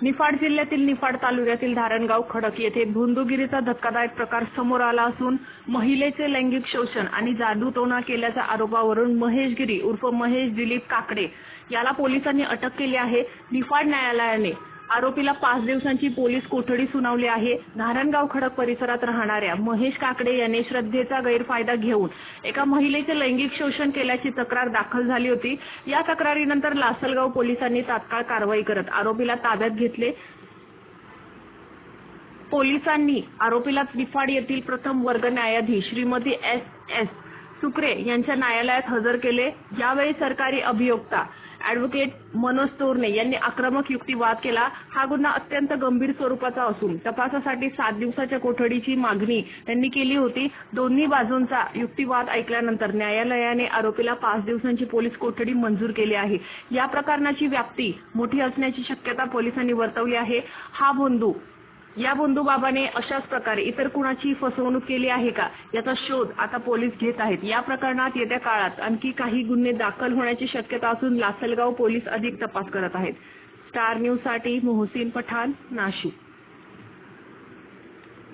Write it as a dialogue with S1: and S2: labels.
S1: निफाड जिल्ह्यातील निफाड तालुक्यातील धारणगाव खडक येथे भोंदूगिरीचा धक्कादायक प्रकार समोर आला असून महिलेचे लैंगिक शोषण आणि जादूटोणा केल्याच्या आरोपावरून महेश गिरी उर्फ महेश दिलीप काकडे याला पोलिसांनी अटक केली आहे। निफाड न्यायालयाने आरोपीला 5 दिवसांची पोलीस कोठडी सुनावली आहे। धारणगाव खडक परिसरात राहणाऱ्या महेश काकडे याने श्रद्धेचा गैरफायदा घेऊन एका महिलेचे लैंगिक शोषण केल्याची तक्रार दाखल झाली होती। या तक्रारीनंतर लासलगाव पोलिसांनी तात्काळ कारवाई करत आरोपीला ताब्यात घेतले। पोलिसांनी आरोपीला निफाड येथील प्रथम वर्ग न्यायाधीश श्रीमती एस सुक्रे यांच्या न्यायालयात हजर केले। यावेळी सरकारी अभियोक्ता ॲडव्होकेट मनोज तोरणे यांनी आक्रमक युक्तिवाद केला। हा गुन्हा अत्यंत गंभीर स्वरूपाचा असून तपासासाठी 7 दिवसाच्या कोठडीची मागणी त्यांनी केली होती। दोन्ही बाजूंचा युक्तिवाद ऐकल्यानंतर न्यायालयाने आरोपीला 5 दिवसांची पोलीस कोठडी मंजूर केली आहे। या प्रकरणाची व्याप्ती मोठी असण्याची शक्यता पोलिसांनी वर्तवली आहे। या भोंदूबाबाने अशाच प्रकारे इतर कुणाची फसवणूक केली आहे का याचा शोध आता पोलीस घेत आहेत। या प्रकरणात येत्या काळात आणखी काही गुन्हे दाखल होण्याची शक्यता असून लासलगाव पोलीस अधिक तपास करत आहेत। स्टार न्यूज साठी मोहसिन पठाण, नाशिक।